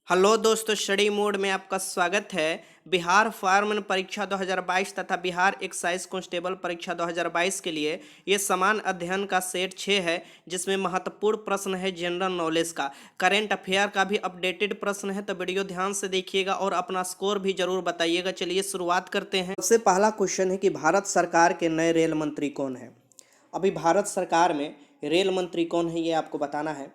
Hello दोस्तों, study mode में आपका स्वागत है। बिहार फार्मन परीक्षा 2022 तथा बिहार एक्साइज कांस्टेबल परीक्षा 2022 के लिए ये समान अध्ययन का सेट 6 है, जिसमें महत्वपूर्ण प्रश्न है जनरल नॉलेज का। करेंट अफेयर का भी अपडेटेड प्रश्न है, तो वीडियो ध्यान से देखिएगा और अपना स्कोर भी जरूर बताइएगा। चलिए शुरुआत करते हैं। सबसे पहला क्वेश्चन है कि भारत सरकार के नए रेल मंत्री कौन है। अभी भारत सरकार में रेल मंत्री कौन है ये आपको बताना है।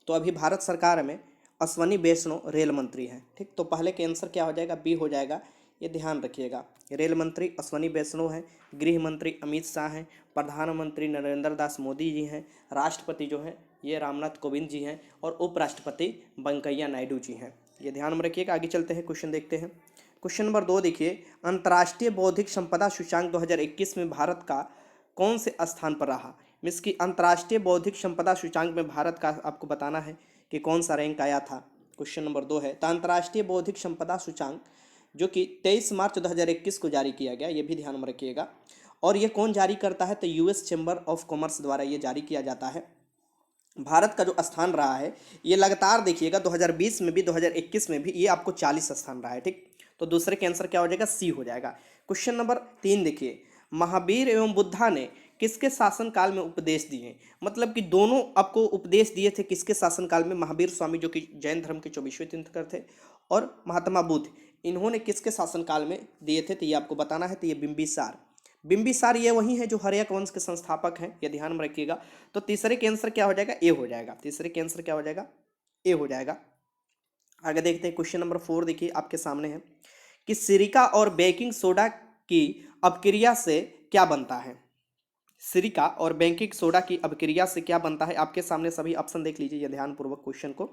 तो अभी भारत सरकार में अश्वनी वैष्णव रेल मंत्री हैं। ठीक, तो पहले के आंसर क्या हो जाएगा, बी हो जाएगा। ये ध्यान रखिएगा, रेल मंत्री अश्वनी वैष्णव हैं। गृह मंत्री अमित शाह हैं। प्रधानमंत्री नरेंद्र दास मोदी जी हैं। राष्ट्रपति जो हैं ये रामनाथ कोविंद जी हैं और उपराष्ट्रपति वेंकैया नायडू जी हैं। ये ध्यान में रखिएगा। आगे चलते हैं, क्वेश्चन देखते हैं। क्वेश्चन नंबर 2 देखिए, अंतर्राष्ट्रीय बौद्धिक संपदा सूचांक 2021 में भारत का कौन से स्थान पर रहा। मीन्स की अंतर्राष्ट्रीय बौद्धिक संपदा सूचांक में भारत का आपको बताना है कि कौन सा रैंक आया था। क्वेश्चन नंबर 2 है, तो अंतर्राष्ट्रीय बौद्धिक संपदा सूचांक जो कि 23 मार्च 2021 को जारी किया गया, ये भी ध्यान में रखिएगा। और ये कौन जारी करता है, तो यूएस चैम्बर ऑफ कॉमर्स द्वारा ये जारी किया जाता है। भारत का जो स्थान रहा है ये लगातार देखिएगा, 2020 में भी 2021 में भी ये आपको 40 स्थान रहा है। ठीक, तो दूसरे के आंसर क्या हो जाएगा, सी हो जाएगा। क्वेश्चन नंबर 3 देखिए, महावीर एवं बुद्धा ने किसके शासनकाल में उपदेश दिए। मतलब कि दोनों आपको उपदेश दिए थे किसके शासनकाल में। महावीर स्वामी जो कि जैन धर्म के 24वें तीर्थंकर थे, और महात्मा बुद्ध, इन्होंने किसके शासनकाल में दिए थे, तो ये आपको बताना है। तो ये बिंबिसार, बिंबिसार ये वही है जो हर्यक वंश के संस्थापक हैं, ये ध्यान में रखिएगा। तो तीसरे के आंसर क्या हो जाएगा, ए हो जाएगा। तीसरे के आंसर क्या हो जाएगा, ए हो जाएगा। आगे देखते हैं, क्वेश्चन नंबर 4 देखिए आपके सामने है कि सिरिका और बेकिंग सोडा की अपक्रिया से क्या बनता है। सिरिका और बेकिंग सोडा की अपक्रिया से क्या बनता है। आपके सामने सभी ऑप्शन देख लीजिए, ये ध्यानपूर्वक क्वेश्चन को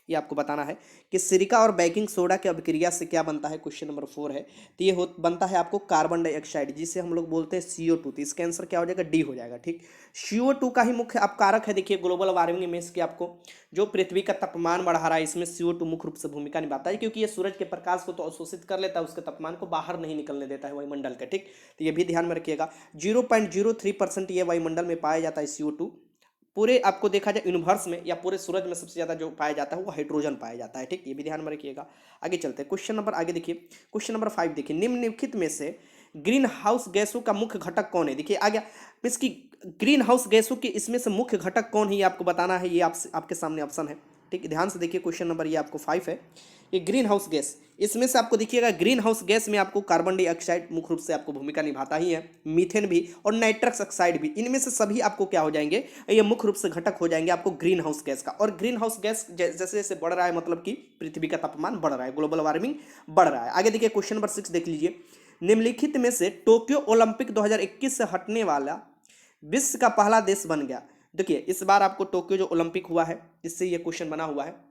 ये आपको बताना है कि सिरिका और बेकिंग सोडा की अपक्रिया से क्या बनता है। क्वेश्चन नंबर 4 है, तो ये बनता है आपको कार्बन डाइऑक्साइड, जिसे हम लोग बोलते हैं CO2। तो इसका आंसर क्या हो जाएगा, डी हो जाएगा। ठीक, CO2 का ही मुख्य अपकारक है। देखिए ग्लोबल वार्मिंग में इसकी आपको जो पृथ्वी का तापमान बढ़ा रहा है, इसमें CO2 मुख्य रूप से भूमिका निभाता है, क्योंकि ये सूरज के प्रकाश को तो अवशोषित कर लेता है, उसके तापमान को बाहर नहीं निकलने देता है वायुमंडल के। ठीक, तो ये भी ध्यान में रखिएगा। 0.03% ये वायुमंडल में पाया जाता है CO2। पूरे आपको देखा जाए यूनिवर्स में या पूरे सूरज में सबसे ज्यादा जो पाया जाता है वो हाइड्रोजन पाया जाता है। ठीक, ये भी ध्यान में रखिएगा। आगे चलते हैं, क्वेश्चन नंबर आगे देखिए, क्वेश्चन नंबर 5 देखिए, निम्नलिखित में से ग्रीन हाउस गैसों का मुख्य घटक कौन है। देखिए आ गया, इसकी ग्रीन हाउस गैसों के इसमें से मुख्य घटक कौन है ये आपको बताना है। ये आपके सामने ऑप्शन है। ठीक, ध्यान से देखिए, क्वेश्चन नंबर ये आपको 5 है। ये ग्रीन हाउस गैस, इसमें से आपको देखिएगा ग्रीन हाउस गैस में आपको कार्बन डाइऑक्साइड मुख्य रूप से आपको भूमिका निभाता ही है, मीथेन भी और नाइट्रस ऑक्साइड भी, इनमें से सभी आपको क्या हो जाएंगे, ये मुख्य रूप से घटक हो जाएंगे आपको ग्रीन हाउस गैस का। और ग्रीन हाउस गैस जैसे जैसे बढ़ रहा है, मतलब कि पृथ्वी का तापमान बढ़ रहा है, ग्लोबल वार्मिंग बढ़ रहा है। आगे देखिए, क्वेश्चन नंबर 6 देख लीजिए, निम्नलिखित में से टोक्यो ओलंपिक 2021 से हटने वाला विश्व का पहला देश बन गया। देखिए इस बार आपको टोक्यो जो ओलंपिक हुआ है, इससे ये क्वेश्चन बना हुआ है।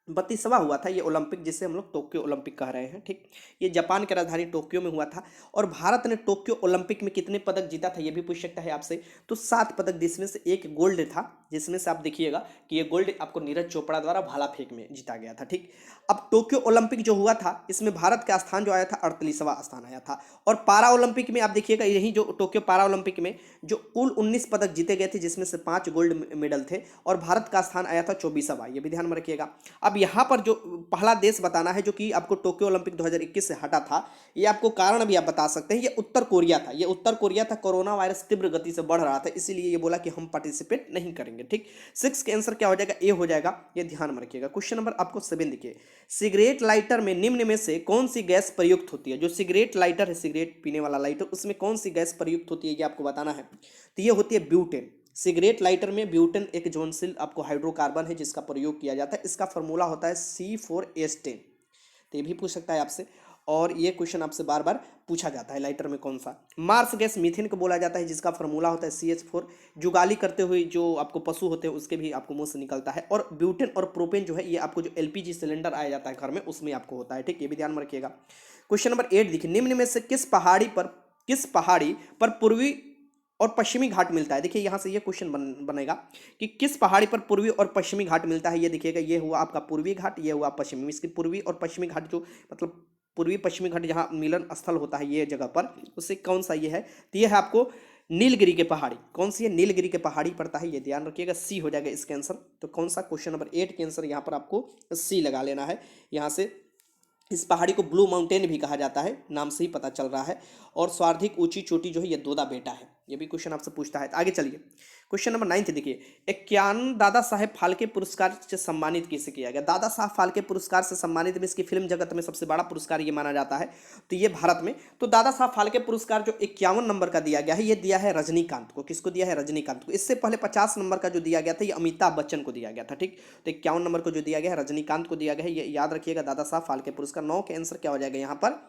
32वां हुआ था ये ओलंपिक, जिसे हम लोग टोक्यो ओलंपिक कह रहे हैं। ठीक, ये जापान की राजधानी टोक्यो में हुआ था। और भारत ने टोक्यो ओलंपिक में कितने पदक जीता था, ये भी पूछ सकता है आपसे। तो 7 पदक, जिसमें से एक गोल्ड था, जिसमें से आप देखिएगा कि ये गोल्ड आपको नीरज चोपड़ा द्वारा भाला फेंक में जीता गया था। ठीक, अब टोक्यो ओलंपिक जो हुआ था, इसमें भारत का स्थान जो आया था 38वां स्थान आया था। और पारा ओलंपिक में आप देखिएगा, यही जो टोक्यो पारा ओलंपिक में जो कुल 19 पदक जीते गए थे, जिसमें से 5 गोल्ड मेडल थे, और भारत का स्थान आया था 24वां। ये भी ध्यान में रखिएगा। अब यहाँ पर जो पहला देश बताना है जो कि आपको टोक्यो ओलंपिक 2021 से हटा था, ये आपको कारण भी आप बता सकते हैं। ये उत्तर कोरिया था। ये उत्तर कोरिया था, कोरोना वायरस तीव्र गति से बढ़ रहा था, इसीलिए ये बोला कि हम पार्टिसिपेट नहीं करेंगे। ठीक, 6 के आंसर क्या हो जाएगा, ए हो जाएगा। ये ध्यान में रखिएगा। क्वेश्चन नंबर आपको 7 देखिए, सिगरेट लाइटर में निम्न में से कौन सी गैस प्रयुक्त होती है। जो सिगरेट लाइटर है, सिगरेट पीने वाला लाइटर, उसमें कौन सी गैस प्रयुक्त होती है, ये आपको बताना है। तो ये होती है ब्यूटेन। सिगरेट लाइटर में ब्यूटेन एक ज्वलनशील आपको हाइड्रोकार्बन है, जिसका प्रयोग किया जाता है। इसका फॉर्मूला होता है C4H10। तो ये भी पूछ सकता है आपसे, और ये क्वेश्चन आपसे बार बार पूछा जाता है, लाइटर में कौन सा। मार्स गैस मीथेन को बोला जाता है, जिसका फॉर्मूला होता है CH4। जुगाली करते हुए जो आपको पशु होते हैं उसके भी आपको मुंह से निकलता है। और ब्यूटेन और प्रोपेन जो है, ये आपको जो LPG सिलेंडर आया जाता है घर में, उसमें आपको होता है। ठीक, ये भी ध्यान में रखिएगा। क्वेश्चन नंबर 8 देखिए, निम्न में से किस पहाड़ी पर पूर्वी और पश्चिमी घाट मिलता है। देखिए यहाँ से ये क्वेश्चन बनेगा कि किस पहाड़ी पर पूर्वी और पश्चिमी घाट मिलता है। ये देखिएगा, ये हुआ आपका पूर्वी घाट, ये हुआ पश्चिमी। इसकी पूर्वी और पश्चिमी घाट जो मतलब पूर्वी पश्चिमी घाट जहाँ मिलन स्थल होता है ये जगह पर, उससे कौन सा ये है, तो ये है आपको नीलगिरी के पहाड़ी कौन सी है? नीलगिरी के पहाड़ी पड़ता है, ये ध्यान रखिएगा। सी हो जाएगा इसका आंसर। तो कौन सा? क्वेश्चन नंबर 8 के आंसर यहाँ पर आपको सी लगा लेना है। यहाँ से इस पहाड़ी को ब्लू माउंटेन भी कहा जाता है, नाम से ही पता चल रहा है। और सर्वाधिक ऊंची चोटी जो है ये दोदा बेटा है। ये भी क्वेश्चन आपसे पूछता है। आगे चलिए, क्वेश्चन नंबर 9 देखिए, 51 दादा साहेब फाल्के पुरस्कार से सम्मानित किसे किया गया? दादा साहब फाल्के पुरस्कार से सम्मानित में इसकी फिल्म जगत में सबसे बड़ा पुरस्कार ये माना जाता है, तो ये भारत में। तो दादा साहब फाल्के पुरस्कार जो 51 नंबर का दिया गया है, ये दिया है रजनीकांत को। किसको दिया है? रजनीकांत को। इससे पहले 50 नंबर का जो दिया गया था ये अमिताभ बच्चन को दिया गया था, ठीक। तो 51 नंबर को जो दिया गया है रजनीकांत को दिया गया है, ये याद रखिएगा, दादा साहब फाल्के पुरस्कार। 9 के आंसर क्या हो जाएगा यहाँ पर?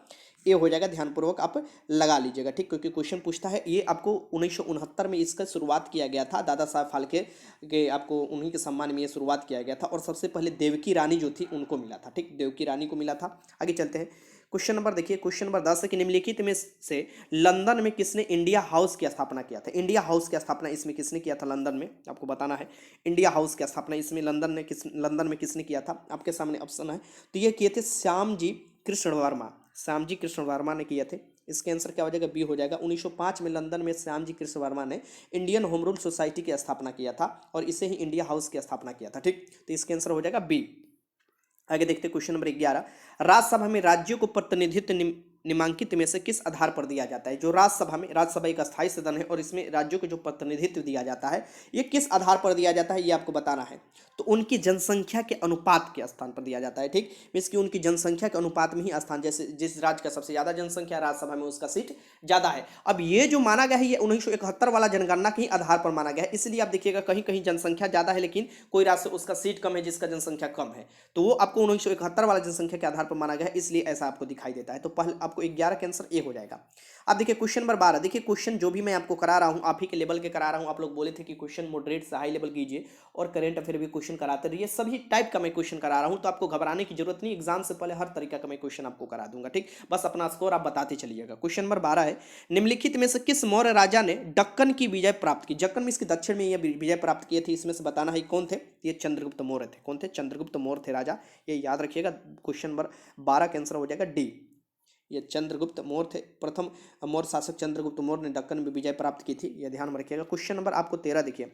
ये हो जाएगा, ध्यानपूर्वक आप लगा लीजिएगा, ठीक, क्योंकि क्वेश्चन पूछता है। ये आपको 1969 में इसका शुरुआत किया गया था, दादा साहब फाल्के के आपको उन्हीं के सम्मान में ये शुरुआत किया गया था। और सबसे पहले देवकी रानी जो थी उनको मिला था, ठीक, देवकी रानी को मिला था। आगे चलते हैं, क्वेश्चन नंबर देखिए, क्वेश्चन नंबर 10 है कि निम्नलिखित में से लंदन में किसने इंडिया हाउस की स्थापना किया था? इंडिया हाउस की स्थापना इसमें किसने किया था? लंदन में आपको बताना है। इंडिया हाउस की स्थापना इसमें लंदन में किसने किया था? आपके सामने ऑप्शन है। तो ये किए थे श्यामजी कृष्ण वर्मा। श्यामजी कृष्ण वर्मा ने किए थे। इसके आंसर क्या हो जाएगा? बी हो जाएगा। 1905 में लंदन में श्यामजी कृष्ण वर्मा ने इंडियन होम रूल सोसाइटी की स्थापना किया था और इसे ही इंडिया हाउस की स्थापना किया था, ठीक। तो इसके आंसर हो जाएगा बी। आगे देखते हैं, क्वेश्चन नंबर 11, राज्यसभा में राज्यों को प्रतिनिधित्व निम्नलिखित में से किस आधार पर दिया जाता है? जो राज्यसभा में, राज्यसभा एक अस्थायी सदन है और इसमें राज्यों को जो प्रतिनिधित्व दिया जाता है ये किस आधार पर दिया जाता है, ये आपको बताना है। तो उनकी जनसंख्या के अनुपात के स्थान पर दिया जाता है, ठीक। मीन्स की उनकी जनसंख्या के अनुपात में ही स्थान, जैसे जिस राज्य का सबसे ज्यादा जनसंख्या राज्यसभा में उसका सीट ज्यादा है। अब ये जो माना गया है ये 1971 वाला जनगणना के ही आधार पर माना गया है, इसलिए आप देखिएगा कहीं कहीं जनसंख्या ज्यादा है लेकिन कोई राज्य से उसका सीट कम है जिसका जनसंख्या कम है, तो वो आपको 1971 वाला जनसंख्या के आधार पर माना गया है, इसलिए ऐसा आपको दिखाई देता है। तो पहले आपको 11 के आंसर ए हो जाएगा। अब देखिए क्वेश्चन नंबर 12, देखिए क्वेश्चन जो भी मैं आपको करा रहा हूं आप ही के लेवल के करा रहा हूं। आप लोग बोले थे कि क्वेश्चन मॉडरेट से हाई लेवल कीजिए और करेंट अफेयर भी क्वेश्चन कराते रहिए, सभी टाइप का मैं क्वेश्चन करा रहा हूं, तो आपको घबराने की जरूरत नहीं। एग्जाम से पहले हर तरीका का मैं क्वेश्चन आपको करा दूंगा, ठीक। बस अपना स्कोर आप बताते चलिएगा। क्वेश्चन नंबर 12 है, निम्नलिखित में से किस मौर्य राजा ने दक्कन की विजय प्राप्त की? दक्कन में इसके दक्षिण में ये विजय प्राप्त किए थे, इसमें से बताना है कौन थे? ये चंद्रगुप्त मौर्य थे। कौन थे? चंद्रगुप्त मौर्य थे राजा, ये याद रखिएगा। क्वेश्चन नंबर 12 का आंसर हो जाएगा डी। ये चंद्रगुप्त मौर्य थे, प्रथम मौर्य शासक चंद्रगुप्त मौर्य ने दक्कन में विजय प्राप्त की थी, यह ध्यान में रखिएगा। क्वेश्चन नंबर आपको 13 देखिए,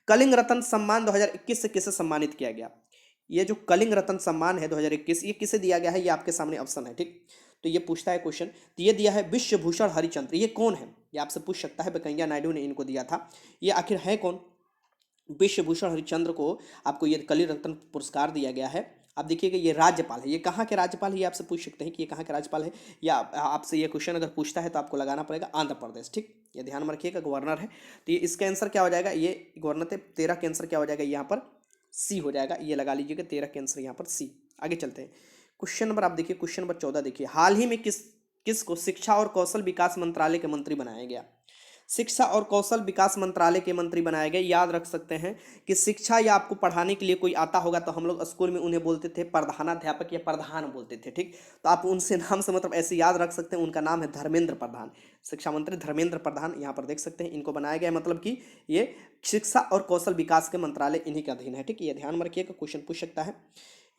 कलिंग रत्न सम्मान 2021 से किसे सम्मानित किया गया? ये जो कलिंग रत्न सम्मान है 2021 ये किसे दिया गया है, ये आपके सामने ऑप्शन है, ठीक। तो ये पूछता है क्वेश्चन, तो ये दिया है विश्वभूषण हरिचंद्र। ये कौन है? ये आपसे पूछ सकता है, वेंकैया नायडू ने इनको दिया था। ये आखिर है कौन? विश्वभूषण हरिश्चंद्र को आपको ये कलिंग रत्न पुरस्कार दिया गया है। आप देखिएगा ये राज्यपाल है, ये कहाँ के राज्यपाल है, ये आपसे पूछ सकते हैं कि ये कहाँ के राज्यपाल है, या आपसे ये क्वेश्चन अगर पूछता है तो आपको लगाना पड़ेगा आंध्र प्रदेश, ठीक। ये ध्यान में रखिएगा, गवर्नर है। तो ये इसका आंसर क्या हो जाएगा? ये गवर्नर थे। 13 के आंसर क्या हो जाएगा यहाँ पर? सी हो जाएगा, ये लगा लीजिएगा 13 के आंसर यहाँ पर सी। आगे चलते हैं, क्वेश्चन नंबर आप देखिए, क्वेश्चन नंबर 14 देखिए, हाल ही में किसको शिक्षा और कौशल विकास मंत्रालय के मंत्री बनाया गया? शिक्षा और कौशल विकास मंत्रालय के मंत्री बनाए गए। याद रख सकते हैं कि शिक्षा या आपको पढ़ाने के लिए कोई आता होगा तो हम लोग स्कूल में उन्हें बोलते थे प्रधानाध्यापक या प्रधान बोलते थे, ठीक। तो आप उनसे नाम से मतलब ऐसे याद रख सकते हैं, उनका नाम है धर्मेंद्र प्रधान। शिक्षा मंत्री धर्मेंद्र प्रधान यहाँ पर देख सकते हैं, इनको बनाया गया है, मतलब कि ये शिक्षा और कौशल विकास के मंत्रालय इन्हीं के अधीन है, ठीक। ये ध्यान में रखिएगा, क्वेश्चन पूछ सकता है,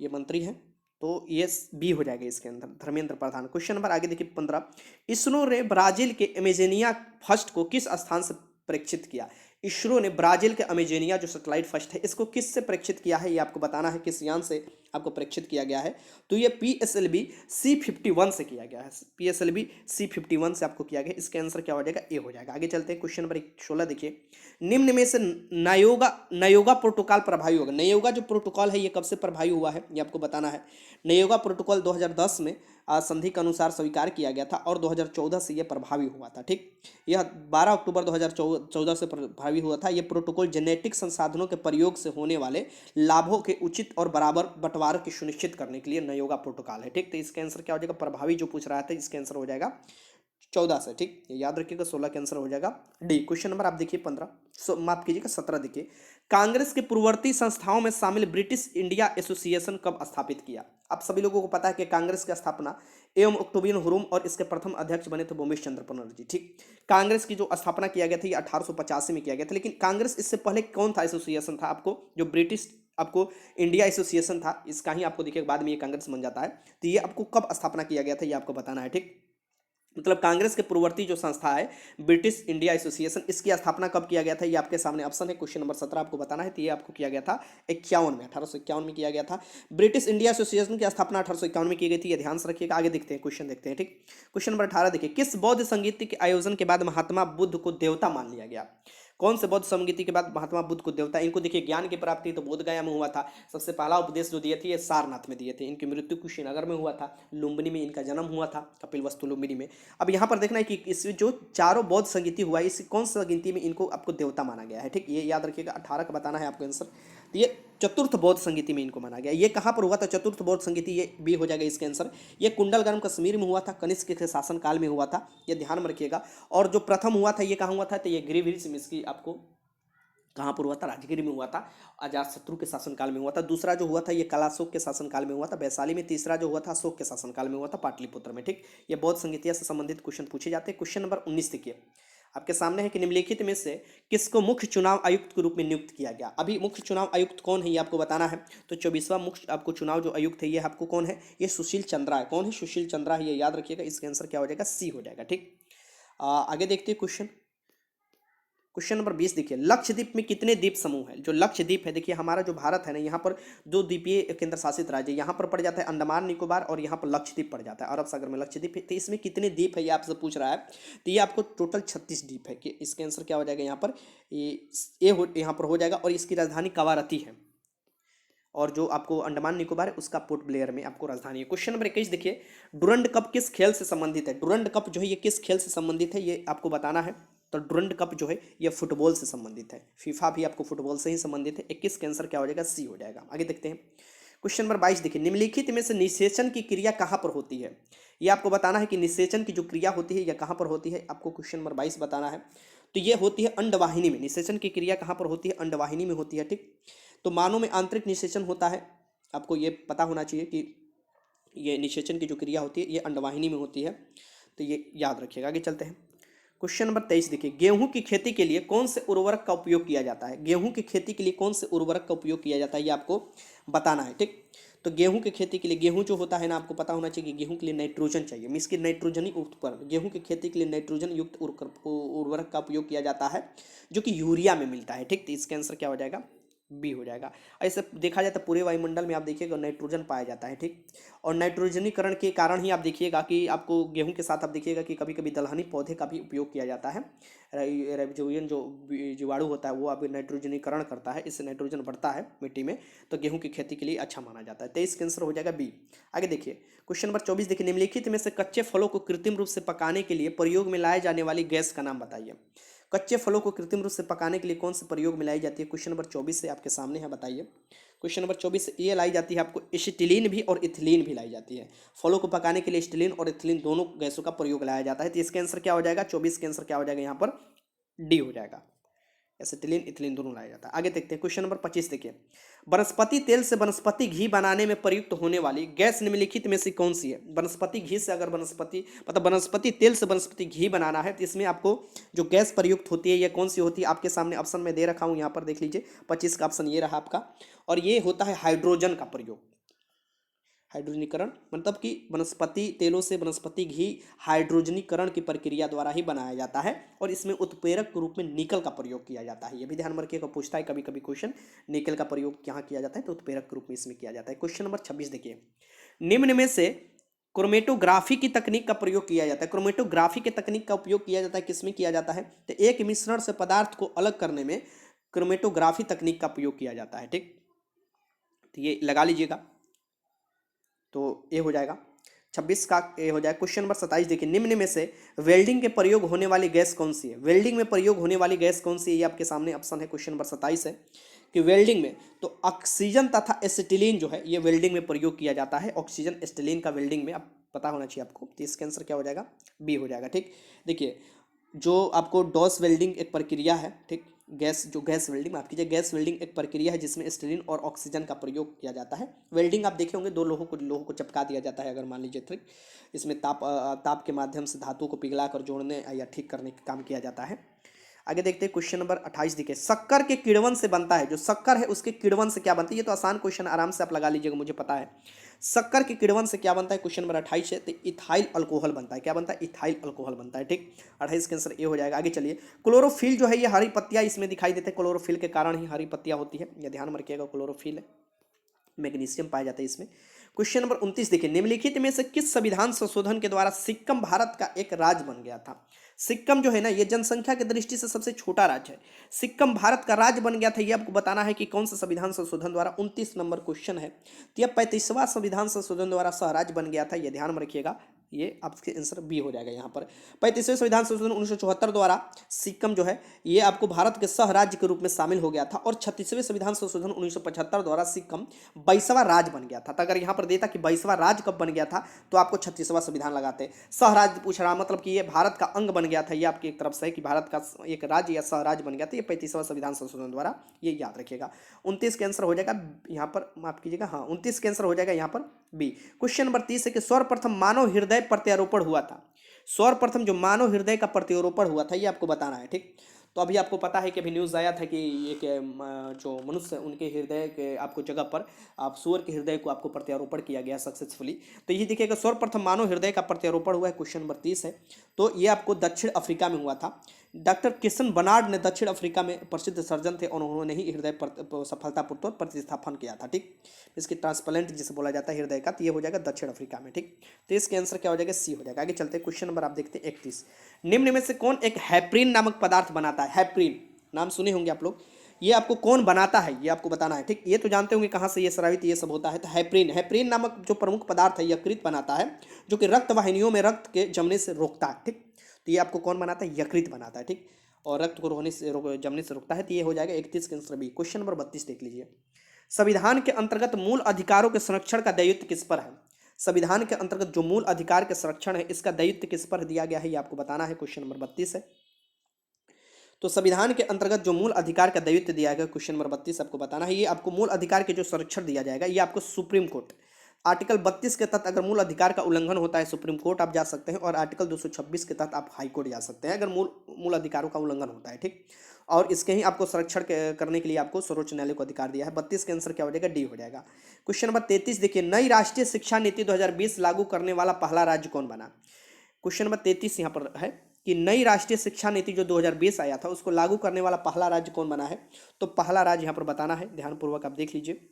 ये मंत्री है। तो ये बी हो जाएगा इसके अंदर, धर्मेंद्र प्रधान। क्वेश्चन नंबर आगे देखिए 15, इसरो ने ब्राजील के अमेजोनिया फर्स्ट को किस स्थान से परीक्षित किया? इसरो ने ब्राजील के अमेजोनिया जो सैटेलाइट फर्स्ट है इसको किस से परीक्षित किया है, ये आपको बताना है, किस यान से आपको परीक्षित किया गया है। तो ये PSLV C51 से किया गया है, PSLV C51 से आपको किया गया। इसका आंसर क्या हो जाएगा? ए हो जाएगा। आगे चलते हैं, क्वेश्चन नंबर 16 देखिए, निम्न में से नयोगा प्रोटोकॉल प्रभावी होगा। नयोगा जो प्रोटोकॉल है ये कब से प्रभावी हुआ है, ये आपको बताना है। नयोगा प्रोटोकॉल 2010 में संधि के अनुसार स्वीकार किया गया था और 2014 से यह प्रभावी हुआ था, ठीक। यह 12 अक्टूबर 2014 से प्रभावी हुआ था। यह प्रोटोकॉल जेनेटिक संसाधनों के प्रयोग से होने वाले लाभों के उचित और बराबर बंटवारे की सुनिश्चित करने के लिए नयोगा प्रोटोकॉल है, ठीक। तो इसका आंसर क्या हो जाएगा? प्रभावी जो पूछ रहा था इसका आंसर हो जाएगा 14 से, ठीक। याद रखिएगा, 16 का आंसर हो जाएगा डी। क्वेश्चन नंबर आप देखिए 15, माफ कीजिएगा 17 देखिए, कांग्रेस के पूर्ववर्ती संस्थाओं में शामिल ब्रिटिश इंडिया एसोसिएशन कब स्थापित किया? आप सभी लोगों को पता है कि कांग्रेस की स्थापना एवं ऑक्टोबियन हुरुम और इसके प्रथम अध्यक्ष बने थे बोमेश चंद्र बनर्जी, ठीक। कांग्रेस की जो स्थापना किया गया था ये 1885 में किया गया था, लेकिन कांग्रेस इससे पहले कौन था एसोसिएशन था? आपको जो ब्रिटिश आपको इंडिया एसोसिएशन था, इसका ही आपको देखिए बाद में ये कांग्रेस बन जाता है। तो ये आपको कब स्थापना किया गया था ये आपको बताना है, ठीक। मतलब कांग्रेस के पूर्ववर्ती जो संस्था है ब्रिटिश इंडिया एसोसिएशन, इसकी स्थापना कब किया गया था, ये आपके सामने ऑप्शन है। क्वेश्चन नंबर 17 आपको बताना है। तो ये आपको किया गया था 51 में, 1851 में किया गया था। ब्रिटिश इंडिया एसोसिएशन की स्थापना 1851 में की गई थी, ये ध्यान से रखिएगा। आगे देखते हैं, क्वेश्चन देखते हैं। ठीक, क्वेश्चन नंबर 18 देखिए, किस बौद्ध संगीत के आयोजन के बाद महात्मा बुद्ध को देवता मान लिया गया? कौन से बौद्ध संगीति के बाद महात्मा बुद्ध को देवता? इनको देखिए ज्ञान की प्राप्ति तो बोध गया में हुआ था। सबसे पहला उपदेश जो दिए थे ये सारनाथ में दिए थे। इनकी मृत्यु कुशीनगर में हुआ था। लुम्बिनी में इनका जन्म हुआ था, कपिलवस्तु लुम्बिनी में। अब यहाँ पर देखना है कि इस जो चारों बौद्ध संगीति हुआ है, इस कौन सा गिनती में इनको आपको देवता माना गया है? ठीक, ये याद रखिएगा। 18 का बताना है आपको आंसर। तो ये चतुर्थ बौद्ध संगीति में इनको माना गया। ये कहाँ पर हुआ था चतुर्थ बौद्ध संगीति? ये बी हो जाएगा इसका आंसर। ये कुंडलगर्म कश्मीर में हुआ था, कनिष्क के शासन काल में हुआ था, ये ध्यान में रखिएगा। और जो प्रथम हुआ था ये कहाँ हुआ था? तो ये गिरिवृक्ष में, इसकी आपको कहाँ पर हुआ था? राजगिरी में हुआ था, अजातशत्रु के शासनकाल में हुआ था। दूसरा जो हुआ था ये कलाशोक के शासनकाल में हुआ था, वैशाली में। तीसरा जो हुआ था अशोक के शासनकाल में हुआ था, पाटलिपुत्र में। ठीक, ये बौद्ध संगीतिया से संबंधित क्वेश्चन पूछे जाते हैं। क्वेश्चन नंबर 19 देखिए आपके सामने है कि निम्नलिखित में से किसको मुख्य चुनाव आयुक्त के रूप में नियुक्त किया गया? अभी मुख्य चुनाव आयुक्त कौन है ये आपको बताना है। तो 24वां मुख्य आपको चुनाव जो आयुक्त है ये आपको कौन है? ये सुशील चंद्रा है। कौन है? सुशील चंद्रा है, ये याद रखिएगा। इसका आंसर क्या हो जाएगा? सी हो जाएगा। ठीक, आगे देखते हैं क्वेश्चन। क्वेश्चन नंबर 20 देखिए, लक्षद्वीप में कितने द्वीप समूह है? जो लक्षद्वीप है, देखिए हमारा जो भारत है ना, यहाँ पर दो द्वीपीय केंद्र शासित राज्य, यहाँ पर पड़ जाता है अंडमान निकोबार और यहाँ पर लक्षद्वीप पड़ जाता है, अरब सागर में लक्षद्वीप है। तो इसमें कितने द्वीप है ये आपसे पूछ रहा है। तो ये आपको टोटल 36 द्वीप है। कि इसके आंसर क्या हो जाएगा यहाँ पर? ये यहाँ पर हो जाएगा। और इसकी राजधानी कवारती है। और जो आपको अंडमान निकोबार है उसका पोर्ट ब्लेयर में आपको राजधानी है। क्वेश्चन नंबर 21 देखिए, डुरंड कप किस खेल से संबंधित है? डुरंड कप जो है ये किस खेल से संबंधित है ये आपको बताना है। तो डुरंड कप जो है ये फुटबॉल से संबंधित है। फीफा भी आपको फुटबॉल से ही संबंधित है। 21 का आंसर क्या हो जाएगा? सी हो जाएगा। आगे देखते हैं, क्वेश्चन नंबर 22 देखिए, निम्नलिखित में से निषेचन की क्रिया कहाँ पर होती है? ये आपको बताना है कि निषेचन की जो क्रिया होती है यह कहाँ पर होती है, आपको क्वेश्चन नंबर 22 बताना है। तो ये होती है अंडवाहिनी में। निषेचन की क्रिया कहाँ पर होती है? अंडवाहिनी में होती है। ठीक, तो मानव में आंतरिक निषेचन होता है, आपको ये पता होना चाहिए कि ये निषेचन की जो क्रिया होती है ये अंडवाहिनी में होती है। तो ये याद रखिएगा। आगे चलते हैं, क्वेश्चन नंबर 23 देखिए, गेहूं की खेती के लिए कौन से उर्वरक का उपयोग किया जाता है? गेहूं की खेती के लिए कौन से उर्वरक का उपयोग किया जाता है ये आपको बताना है। ठीक, तो गेहूं की खेती के लिए, गेहूं जो होता है ना, आपको पता होना चाहिए कि गेहूं के लिए नाइट्रोजन चाहिए। मीन्स की नाइट्रोजनी उपकरण, गेहूं की खेती के लिए नाइट्रोजन युक्त उर्वरक का उपयोग किया जाता है, जो कि यूरिया में मिलता है। ठीक, तो इसका आंसर क्या हो जाएगा? बी हो जाएगा। ऐसे देखा जाए तो पूरे वायुमंडल में आप देखिएगा नाइट्रोजन पाया जाता है। ठीक, और नाइट्रोजनीकरण के कारण ही आप देखिएगा कि आपको गेहूं के साथ आप देखिएगा कि कभी कभी दलहनी पौधे का भी उपयोग किया जाता है। राइजोबियम जो जीवाणु होता है वो अभी नाइट्रोजनीकरण करता है, इससे नाइट्रोजन बढ़ता है मिट्टी में। तो गेहूं की खेती के लिए अच्छा माना जाता है। 23 का आंसर हो जाएगा बी। आगे देखिए, क्वेश्चन नंबर 24 देखिए, निम्नलिखित में से कच्चे फलों को कृत्रिम रूप से पकाने के लिए प्रयोग में लाए जाने वाली गैस का नाम बताइए। कच्चे फलों को कृत्रिम रूप से पकाने के लिए कौन से प्रयोग में लाई जाती है? क्वेश्चन नंबर 24 से आपके सामने है, बताइए। क्वेश्चन नंबर 24 से ये लाई जाती है आपको एसिटिलीन भी और इथिलीन भी लाई जाती है। फलों को पकाने के लिए एसिटिलीन और इथिलीन दोनों गैसों का प्रयोग लाया जाता है। तो इसका आंसर क्या हो जाएगा? 24 का आंसर क्या हो जाएगा यहाँ पर? डी हो जाएगा। एसिटिलीन इथिलीन दोनों लाया जाता है। आगे देखते हैं, क्वेश्चन नंबर 25 देखिए, वनस्पति तेल से वनस्पति घी बनाने में प्रयुक्त होने वाली गैस निम्नलिखित में से कौन सी है? वनस्पति घी से अगर वनस्पति तेल से वनस्पति घी बनाना है तो इसमें आपको जो गैस प्रयुक्त होती है ये कौन सी होती है? आपके सामने ऑप्शन में दे रखा हूँ, यहाँ पर देख लीजिए। 25 का ऑप्शन ये रहा आपका, और ये होता है हाइड्रोजन का प्रयोग। हाइड्रोजनीकरण मतलब कि वनस्पति तेलों से वनस्पति घी हाइड्रोजनीकरण की प्रक्रिया द्वारा ही बनाया जाता है, और इसमें उत्प्रेरक के रूप में निकल का प्रयोग किया जाता है। ये भी ध्यान में रखिएगा, पूछता है कभी कभी क्वेश्चन, निकल का प्रयोग यहाँ किया जाता है तो उत्प्रेरक के रूप में इसमें किया जाता है। क्वेश्चन नंबर 26 देखिए, निम्न में से क्रोमेटोग्राफी की तकनीक का प्रयोग किया जाता है। क्रोमेटोग्राफी की तकनीक का उपयोग किया जाता है, किसमें किया जाता है? तो एक मिश्रण से पदार्थ को अलग करने में क्रोमेटोग्राफी तकनीक का प्रयोग किया जाता है। ठीक, तो ये लगा लीजिएगा। तो ये हो जाएगा 26 का, ये हो जाएगा। क्वेश्चन नंबर 27 देखिए, निम्न में से वेल्डिंग के प्रयोग होने वाली गैस कौन सी है? वेल्डिंग में प्रयोग होने वाली गैस कौन सी है? ये आपके सामने ऑप्शन है। क्वेश्चन नंबर 27 है कि वेल्डिंग में तो ऑक्सीजन तथा एसिटिलीन जो है ये वेल्डिंग में प्रयोग किया जाता है। ऑक्सीजन एसिटिलीन का वेल्डिंग में आप पता होना चाहिए आपको। तो इसका आंसर क्या हो जाएगा? बी हो जाएगा। ठीक, देखिए जो आपको डॉस वेल्डिंग एक प्रक्रिया है। ठीक, गैस वेल्डिंग माफ कीजिए, गैस वेल्डिंग एक प्रक्रिया है जिसमें स्टीलिन और ऑक्सीजन का प्रयोग किया जाता है। वेल्डिंग आप देखे होंगे, दो लोहों को चिपका दिया जाता है, अगर मान लीजिए। ठीक, इसमें ताप के माध्यम से धातु को पिघला कर जोड़ने या ठीक करने का काम किया जाता है। आगे देखते हैं क्वेश्चन नंबर 28 देखिए, शक्कर के किण्वन से बनता है, जो शक्कर है उसके किण्वन से क्या बनता है, ये तो आसान क्वेश्चन आराम से आप लगा लीजिएगा, मुझे पता है। शक्कर के किण्वन से क्या बनता है, क्वेश्चन नंबर 28 है, तो इथाइल अल्कोहल बनता है। क्या बनता है, इथाइल अल्कोहल बनता है, ठीक। 28 का आंसर ये हो जाएगा। आगे चलिए, क्लोरोफिल जो है ये हरी पत्तियां इसमें दिखाई देते हैं, क्लोरोफिल के कारण ही हरी पत्तियां होती है, ये ध्यान में रखिएगा, क्लोरोफिल है, मैग्नीशियम पाया जाता है इसमें। क्वेश्चन नंबर 29 देखिए, निम्नलिखित में से किस संविधान संशोधन के द्वारा सिक्किम भारत का एक राज्य बन गया था। सिक्किम जो है ना, ये जनसंख्या की दृष्टि से सबसे छोटा राज्य है, सिक्किम भारत का राज्य बन गया था, ये आपको बताना है कि कौन सा संविधान संशोधन द्वारा। 29 नंबर क्वेश्चन है, तो यह 35वां संविधान संशोधन द्वारा सह राज्य बन गया था, ये ध्यान में रखिएगा, ये आपके आंसर बी हो जाएगा यहाँ पर। 35वें संविधान संशोधन 1974 द्वारा सिक्किम जो है ये आपको भारत के सह राज्य के रूप में शामिल हो गया था, और 36वें संविधान संशोधन 1975 द्वारा सिक्किम 22वां राज्य बन गया था। तो अगर यहाँ पर देता कि 22वां राज्य कब बन गया था, तो आपको 36वां संविधान लगाते। सह राज्य पूछ रहा, मतलब कि ये भारत का अंग बन गया था, ये आपकी एक तरफ से है कि भारत का एक राज्य या सह राज्य बन गया था, ये 35वां संविधान संशोधन द्वारा, ये याद रखिएगा। 29 के आंसर हो जाएगा यहाँ पर, माफ कीजिएगा, हाँ 29 के आंसर हो जाएगा यहाँ पर बी। क्वेश्चन नंबर 30 है कि सर्वप्रथम मानव हृदय प्रत्यारोपण हुआ था, सर्वप्रथम जो मानव हृदय का प्रत्यारोपण हुआ था, ये आपको बताना है, ठीक। तो अभी आपको पता है कि अभी न्यूज़ आया था कि एक जो मनुष्य उनके हृदय के आपको जगह पर आप सूअर के हृदय को आपको प्रत्यारोपण किया गया सक्सेसफुली। तो ये देखिएगा, सर्वप्रथम मानव हृदय का प्रत्यारोपण हुआ है, क्वेश्चन नंबर 30 है। तो ये आपको दक्षिण अफ्रीका में हुआ था। डॉक्टर किशन बर्नार्ड ने दक्षिण अफ्रीका में प्रसिद्ध सर्जन थे, और उन्होंने ही हृदय सफलतापूर्वक प्रतिस्थापन किया था, ठीक। इसकी ट्रांसप्लांट जिसे बोला जाता है हृदय का, तो ये हो जाएगा दक्षिण अफ्रीका में, ठीक। तो इसके आंसर क्या हो जाएगा, सी हो जाएगा। आगे चलते हैं, क्वेश्चन नंबर आप देखते हैं 31, निम्न में से कौन एक हैप्रीन नामक पदार्थ बनाता है। हैप्रीन नाम सुने होंगे आप लोग, ये आपको कौन बनाता है ये आपको बताना है, ठीक। ये तो जानते होंगे कहाँ से ये स्रावित ये सब होता है। तो हैप्रीन, हैप्रीन नामक जो प्रमुख पदार्थ है यकृत बनाता है, जो कि रक्त वाहिनियों में रक्त के जमने से रोकता है, ठीक। तो ये आपको कौन बनाता है, यकृत बनाता है, ठीक, और रक्त को जमने से रोकता है। तो ये हो जाएगा 31 के आंसर बी। क्वेश्चन नंबर 32 देख लीजिए, संविधान के अंतर्गत मूल अधिकारों के संरक्षण का दायित्व किस पर है। संविधान के अंतर्गत जो मूल अधिकार के संरक्षण है, इसका दायित्व किस पर दिया गया है, ये आपको बताना है। क्वेश्चन नंबर 32 है। तो संविधान के अंतर्गत जो मूल अधिकार का दायित्व दिया गया, क्वेश्चन नंबर 32 आपको बताना है। ये आपको मूल अधिकार के जो संरक्षण दिया जाएगा, ये आपको सुप्रीम कोर्ट, आर्टिकल 32 के तहत अगर मूल अधिकार का उल्लंघन होता है, सुप्रीम कोर्ट आप जा सकते हैं, और आर्टिकल 226 के तहत आप हाई कोर्ट जा सकते हैं, अगर मूल अधिकारों का उल्लंघन होता है, ठीक। और इसके ही आपको संरक्षण करने के लिए आपको सर्वोच्च न्यायालय को अधिकार दिया है। 32 के आंसर क्या हो जाएगा, डी हो जाएगा। क्वेश्चन नंबर 33 देखिए, नई राष्ट्रीय शिक्षा नीति 2020 लागू करने वाला पहला राज्य कौन बना। क्वेश्चन नंबर 33 यहाँ पर है कि नई राष्ट्रीय शिक्षा नीति जो 2020 आया था, उसको लागू करने वाला पहला राज्य कौन बना है। तो पहला राज्य यहाँ पर बताना है, ध्यानपूर्वक आप देख लीजिए।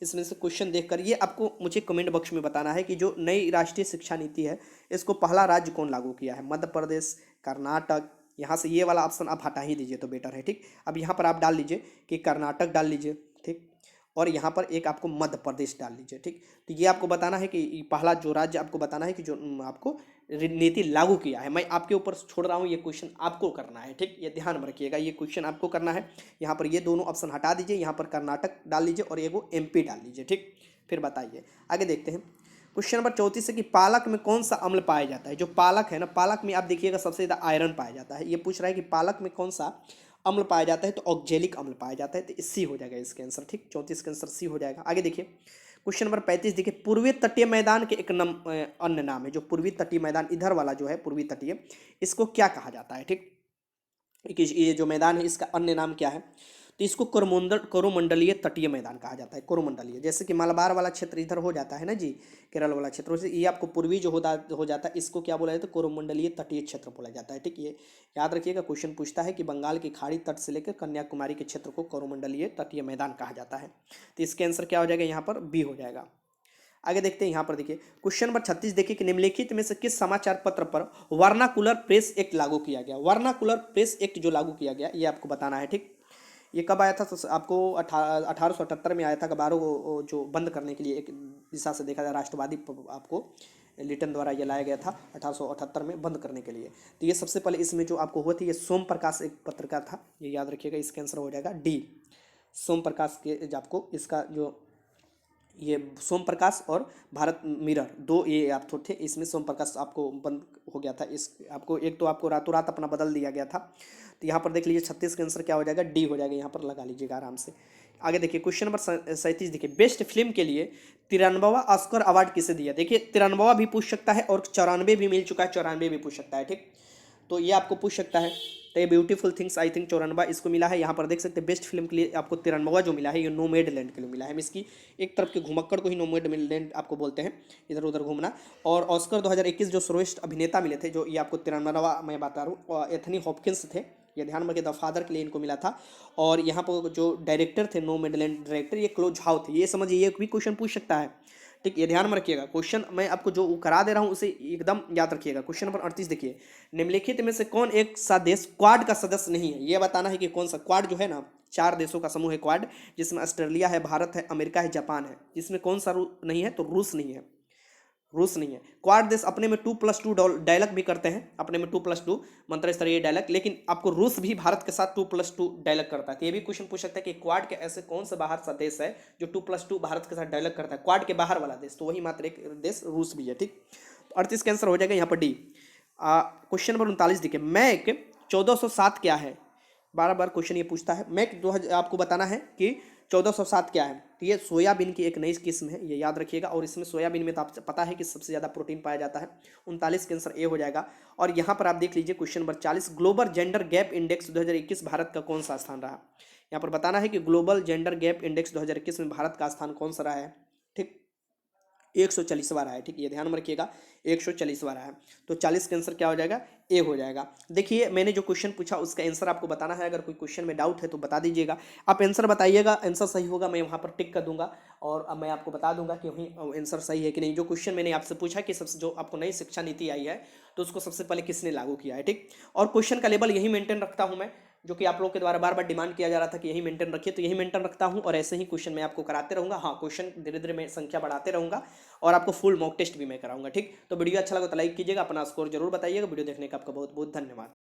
इसमें से क्वेश्चन देखकर ये आपको मुझे कमेंट बॉक्स में बताना है कि जो नई राष्ट्रीय शिक्षा नीति है, इसको पहला राज्य कौन लागू किया है। मध्य प्रदेश, कर्नाटक, यहाँ से ये वाला ऑप्शन आप हटा ही दीजिए तो बेटर है, ठीक। अब यहाँ पर आप डाल लीजिए कि कर्नाटक डाल लीजिए, ठीक, और यहाँ पर एक आपको मध्य प्रदेश डाल लीजिए, ठीक। तो ये आपको बताना है कि पहला जो राज्य आपको बताना है कि जो आपको नीति लागू किया है। मैं आपके ऊपर छोड़ रहा हूँ, ये क्वेश्चन आपको करना है, ठीक। ये ध्यान में रखिएगा, ये क्वेश्चन आपको करना है। यहाँ पर ये दोनों ऑप्शन हटा दीजिए, यहाँ पर कर्नाटक डाल लीजिए और एगो MP डाल लीजिए, ठीक। फिर बताइए, आगे देखते हैं। क्वेश्चन नंबर 34 है कि पालक में कौन सा अम्ल पाया जाता है। जो पालक है ना, पालक में आप देखिएगा सबसे ज़्यादा आयरन पाया जाता है। ये पूछ रहा है कि पालक में कौन सा अम्ल पाया जाता है, तो ऑक्जेलिक अम्ल पाया जाता है। तो सी हो जाएगा इसके आंसर, ठीक। 34 के आंसर सी हो जाएगा। आगे देखिए, क्वेश्चन नंबर 35 देखिए, पूर्वी तटीय मैदान के एक अन्य नाम है। जो पूर्वी तटीय मैदान इधर वाला जो है पूर्वी तटीय, इसको क्या कहा जाता है, ठीक। ये जो मैदान है इसका अन्य नाम क्या है, तो इसको कोरोमंडलीय तटीय मैदान कहा जाता है। कोरोमंडलीय, जैसे कि मलबार वाला क्षेत्र इधर हो जाता है ना जी, केरल वाला क्षेत्र, वैसे ये आपको पूर्वी जो हो जाता है, इसको क्या बोला जाता है, कोरोमंडलीय तटीय क्षेत्र बोला जाता है, ठीक। ये याद रखिएगा, क्वेश्चन पूछता है कि बंगाल की खाड़ी तट से लेकर कन्याकुमारी के क्षेत्र को कोरोमंडलीय तटीय मैदान कहा जाता है। तो इसके आंसर क्या हो जाएगा, यहाँ पर बी हो जाएगा। आगे देखते हैं, यहाँ पर देखिए क्वेश्चन नंबर 36 देखिए कि निम्नलिखित में से किस समाचार पत्र पर वर्नाकुलर प्रेस एक्ट लागू किया गया। वर्नाकुलर प्रेस एक्ट जो लागू किया गया, ये आपको बताना है, ठीक। ये कब आया था, तो आपको 1878 में आया था। अखबारों को जो बंद करने के लिए एक दिशा से देखा जाए, राष्ट्रवादी आपको लिटन द्वारा ये लाया गया था 1878 में बंद करने के लिए। तो ये सबसे पहले इसमें जो आपको हुआ था, ये सोम प्रकाश एक पत्रकार था, ये याद रखिएगा। इसका आंसर हो जाएगा डी, सोम प्रकाश के आपको इसका जो ये सोम प्रकाश और भारत मिरर, दो ये आप थे, इसमें सोम प्रकाश आपको बंद हो गया था। इस आपको एक तो आपको रातों रात अपना बदल दिया गया था। तो यहाँ पर देख लीजिए 36 का आंसर क्या हो जाएगा, डी हो जाएगा। यहाँ पर लगा लीजिएगा आराम से। आगे देखिए क्वेश्चन नंबर 37 देखिए, बेस्ट फिल्म के लिए 93वां ऑस्कर अवार्ड किसे दिया। देखिए 93वां भी पूछ सकता है और 94 भी मिल चुका है, 94 भी पूछ सकता है, ठीक। तो ये आपको पूछ सकता है। तो ये ब्यूटीफुल थिंग्स आई थिंक 94 इसको मिला है। यहाँ पर देख सकते हैं बेस्ट फिल्म के लिए आपको 93वां जो मिला है ये नोमैडलैंड के लिए मिला है। हम इसकी एक तरफ के घुमक्कड़ को ही नोमैडलैंड आपको बोलते हैं, इधर उधर घूमना। और ऑस्कर 2021 जो सर्वश्रेष्ठ अभिनेता मिले थे, जो ये आपको 93वां मैं बता रहा हूँ, और एथनी हॉपकिंस थे, ये ध्यान में रखिए, द फादर के लिए इनको मिला था। और यहाँ पर जो डायरेक्टर थे नोमैडलैंड डायरेक्टर, ये क्लो झाओ थे। ये समझिए, ये भी क्वेश्चन पूछ सकता है, ठीक, ये ध्यान में रखिएगा। क्वेश्चन मैं आपको जो करा दे रहा हूँ उसे एकदम याद रखिएगा। क्वेश्चन नंबर 38 देखिए, निम्नलिखित में से कौन एक सा देश क्वाड का सदस्य नहीं है? ये बताना है कि कौन सा। क्वाड जो है ना, 4 देशों का समूह है क्वाड, जिसमें ऑस्ट्रेलिया है, भारत है, अमेरिका है, जापान है। जिसमें कौन सा नहीं है? तो रूस नहीं है, रूस नहीं है। क्वाड देश अपने में 2+2 डायलॉग भी करते हैं, अपने में 2+2 मंत्र स्तरीय डायलॉग, लेकिन आपको रूस भी भारत के साथ 2+2 डायलॉग करता है। तो ये भी क्वेश्चन पूछ सकता है कि क्वाड के ऐसे कौन सा बाहर सा देश है जो 2+2 भारत के साथ डायलॉग करता है, क्वाड के बाहर वाला देश, तो वही मात्र एक देश रूस भी है, ठीक। 38 का आंसर हो जाएगा यहाँ पर डी। क्वेश्चन नंबर 39 देखिए, मैक 1407 क्या है? बार बार क्वेश्चन ये पूछता है। मैक 2000 आपको बताना है कि 1407 क्या है। तो ये सोयाबीन की एक नई किस्म है, ये याद रखिएगा। और इसमें सोयाबीन में तो आपको पता है कि सबसे ज़्यादा प्रोटीन पाया जाता है। 39 के आंसर ए हो जाएगा। और यहाँ पर आप देख लीजिए question number 40, global gender gap index 2021 Bharat का कौन सा स्थान रहा? यहाँ पर बताना है कि ग्लोबल जेंडर गैप इंडेक्स 2021 में भारत का स्थान कौन सा रहा है, ठीक। 140वां रहा है, ठीक, ये ध्यान में रखिएगा, 140वां रहा है। तो 40 का आंसर क्या हो जाएगा? ए हो जाएगा। देखिए मैंने जो क्वेश्चन पूछा उसका आंसर आपको बताना है। अगर कोई क्वेश्चन में डाउट है तो बता दीजिएगा, आप आंसर बताइएगा, आंसर सही होगा मैं वहाँ पर टिक कर दूंगा और अब मैं आपको बता दूंगा कि वहीं आंसर सही है कि नहीं। जो क्वेश्चन मैंने आपसे पूछा कि सबसे जो आपको नई शिक्षा नीति आई है तो उसको सबसे पहले किसने लागू किया है, ठीक। और क्वेश्चन का लेवल यही मेंटेन रखता हूँ मैं, जो कि आप लोगों के द्वारा बार बार डिमांड किया जा रहा था कि यही मेंटेन रखिए, तो यही मेंटेन रखता हूँ। और ऐसे ही क्वेश्चन मैं आपको कराते रहूँगा। हाँ, क्वेश्चन धीरे धीरे मैं संख्या बढ़ाते रहूँगा और आपको फुल मॉक टेस्ट भी मैं कराऊंगा, ठीक। तो वीडियो अच्छा लगा तो लाइक कीजिएगा, अपना स्कोर जरूर बताइएगा। वीडियो देखने का आपका बहुत बहुत धन्यवाद।